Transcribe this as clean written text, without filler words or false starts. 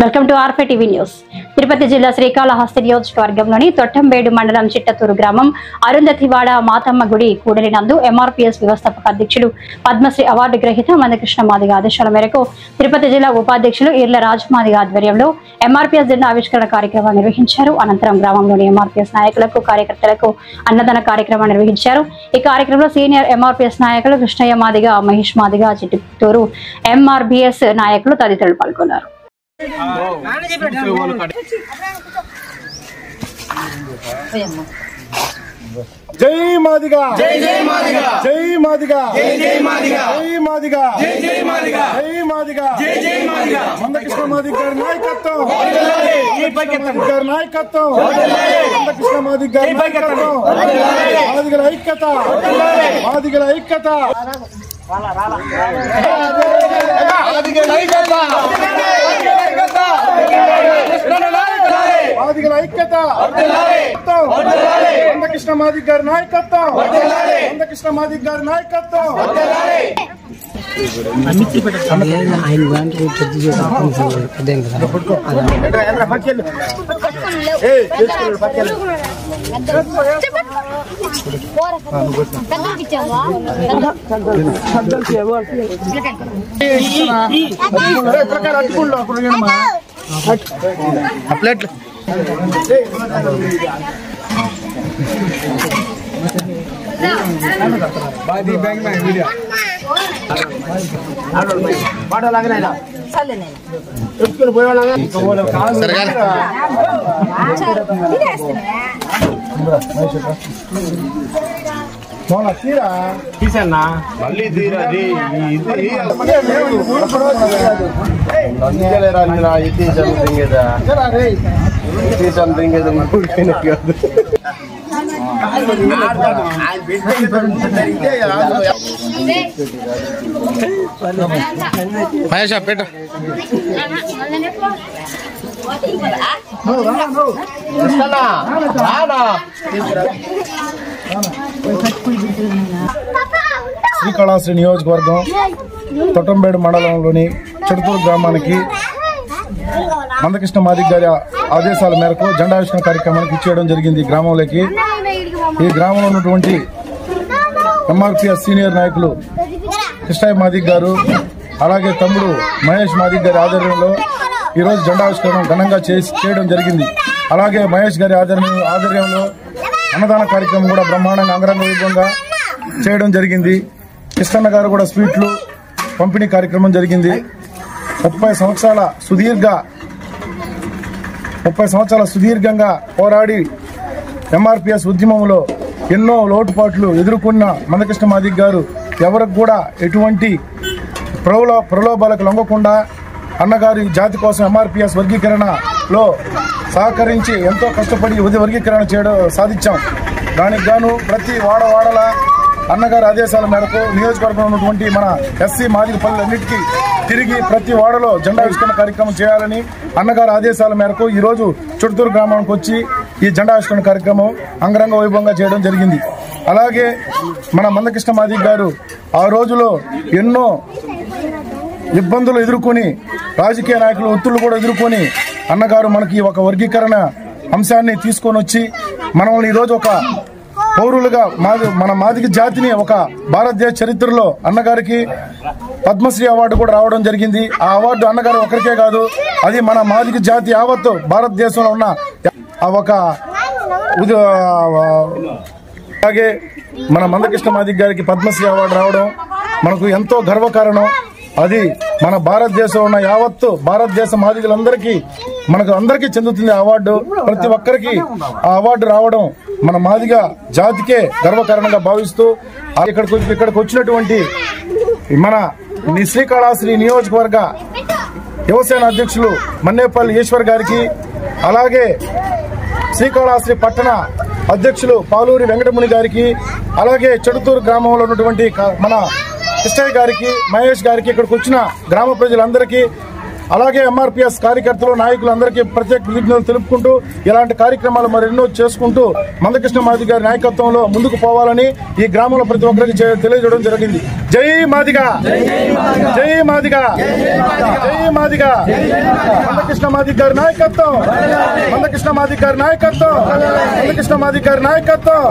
Welcome to ఆర్ఫే TV news. Tirupati జిల్లా శ్రీకాళహస్తి నియోజకవర్గంలోని తొట్టంబేడు మండలం చిట్టతూరు గ్రామం అరుంధతివాడ మాతమ్మ గుడి కూడలి నందు ఎంఆర్పీఎస్ వ్యవస్థాపక అధ్యక్షుడు పద్మశ్రీ అవార్డు గ్రహీత మందకృష్ణ మాదిగ ఆదేశాల మేరకు తిరుపతి జిల్లా ఉపాధ్యక్షులు ఈర్ల రాజమాదిగ ఆధ్వర్యంలో ఎంఆర్పీఎస్ జెండా ఆవిష్కరణ కార్యక్రమాన్ని నిర్వహించారు. అనంతరం గ్రామంలోని ఎంఆర్పీఎస్ నాయకులకు కార్యకర్తలకు అన్నదాన కార్యక్రమాన్ని నిర్వహించారు. ఈ కార్యక్రమంలో సీనియర్ ఎంఆర్పీఎస్ నాయకులు కృష్ణయ్య మాదిగ, మహేష్ మాదిగ, చిట్టతూరు ఎంఆర్బీఎస్ నాయకులు తదితరులు పాల్గొన్నారు. జై మాదిగా, జై జై మాదిగా, జై మాదిగా, జై జై మాదిగా, జై మాదిగా, జై జై మాదిగా, జై మాదిగా, జై జై మాదిగా. మందకృష్ణ మాదిగ గారి నాయకత్వం, గారి నాయకత్వం, మందకృష్ణ మాదిగ గారి నాయకత్వం, మాదిగల ఐక్యత, మాదిగల ఐక్యత, మాదిగల ఐక్యత, మాదిగల ఐక్యత, మందకృష్ణ మాదిగ గారి నాయకత్వం, మందకృష్ణ మాదిగ గారి నాయకత్వం. बादी बैंक में वीडियो बाटा लग रहा है चल नहीं उसको बोला लगा सरकार मोना तीरा తీసన్నా మళ్ళీ తీరా ది ఇది నందిలేరా నా ఇది సంథింగ్ ఏదా ఇది సంథింగ్ ఏదా ముడికిన కాదు మహేష్ పెట్ట శ్రీకాళహస్తి నియోజకవర్గం తొట్టంబేడు మండలంలోని చిట్టతూరు గ్రామానికి మందకృష్ణ మాదిగ గారి ఆదేశాల మేరకు జెండావిష్కరణ కార్యక్రమానికి ఇచ్చేయడం జరిగింది. గ్రామంలోకి ఈ గ్రామంలో ఉన్నటువంటి ఎంఆర్పీఎస్ సీనియర్ నాయకులు కృష్ణయ్య మాదిగ గారు అలాగే తమ్ముడు మహేష్ మాదిగ గారి ఆధ్వర్యంలో ఈరోజు జెండావిష్కరణ ఘనంగా చేయడం జరిగింది. అలాగే మహేష్ గారి ఆధ్వర్యంలో అన్నదాన కార్యక్రమం కూడా బ్రహ్మాండంగా అంగరంగ వైభవంగా చేయడం జరిగింది. కృష్ణన్న గారు కూడా స్వీట్లు పంపిణీ కార్యక్రమం జరిగింది. 30 సంవత్సరాల సుదీర్ఘంగా పోరాడి ఎంఆర్పీఎస్ ఉద్యమంలో ఎన్నో లోటుపాట్లు ఎదుర్కొన్న మందకృష్ణ మాదిగ గారు ఎవరికి కూడా ఎటువంటి ప్రలోభాలకు లొంగకుండా అన్నగారి జాతి కోసం ఎంఆర్పీఎస్ వర్గీకరణలో సహకరించి ఎంతో కష్టపడి వర్గీకరణ సాధించాం. దానికి గాను ప్రతి వాడవాడల అన్నగారి ఆదేశాల మేరకు నియోజకవర్గంలో ఉన్నటువంటి మన ఎస్సీ మాదిగ పల్లెలన్నిటికీ తిరిగి ప్రతి వాడలో జెండావిష్కరణ కార్యక్రమం చేయాలని అన్నగారి ఆదేశాల మేరకు ఈరోజు చిట్టతూరు గ్రామానికి వచ్చి ఈ జెండావిష్కరణ కార్యక్రమం అంగరంగ వైభవంగా చేయడం జరిగింది. అలాగే మన మందకృష్ణ మాదిగ గారు ఆ రోజులో ఎన్నో ఇబ్బందులు ఎదుర్కొని రాజకీయ నాయకులు ఒత్తిళ్లు కూడా ఎదుర్కొని అన్నగారు మనకి ఒక వర్గీకరణ అంశాన్ని తీసుకొని వచ్చి మనల్ని ఈరోజు ఒక పౌరులుగా మన మాదిగ జాతిని ఒక భారతదేశ చరిత్రలో అన్నగారికి పద్మశ్రీ అవార్డు కూడా రావడం జరిగింది. ఆ అవార్డు అన్నగారు ఒకరికే కాదు, అది మన మాదిగ జాతి యావత్తు భారతదేశంలో ఉన్న ఒక అలాగే మన మందకృష్ణ మాదిగ గారికి పద్మశ్రీ అవార్డు రావడం మనకు ఎంతో గర్వకారణం. అది మన భారతదేశంలో ఉన్న యావత్తు భారతదేశ మాదిగలందరికీ మనకు అందరికీ చెందుతుంది అవార్డు. ప్రతి ఒక్కరికి ఆ అవార్డు రావడం మన మాదిగ జాతికే గర్వకారణంగా భావిస్తూ ఇక్కడికి వచ్చినటువంటి మన శ్రీకాళహస్తి నియోజకవర్గ యువసేన అధ్యక్షులు మన్నేపల్లి ఈశ్వర్ గారికి అలాగే శ్రీకాళహస్తి పట్టణ అధ్యక్షులు పాలూరి వెంకటముని గారికి అలాగే చిట్టతూరు గ్రామంలో ఉన్నటువంటి మన కృష్ణయ్య గారికి, మహేష్ గారికి, ఇక్కడికి వచ్చిన గ్రామ ప్రజలందరికీ అలాగే ఎంఆర్పీఎస్ కార్యకర్తలు నాయకులందరికీ ప్రత్యేక కృతజ్ఞతలు తెలుపుకుంటూ ఇలాంటి కార్యక్రమాలు మరెన్నో చేసుకుంటూ మందకృష్ణ మాదిగ గారి నాయకత్వంలో ముందుకు పోవాలని ఈ గ్రామంలో ప్రతి ఒక్కరికి తెలియజేయడం జరిగింది. జై మాదిగ, జై మాదిగ, జై మాదిగ. మందకృష్ణ మాదిగ గారి నాయకత్వం, మందకృష్ణ మాదిగ గారి నాయకత్వం, మందకృష్ణ మాదిగ గారి నాయకత్వం.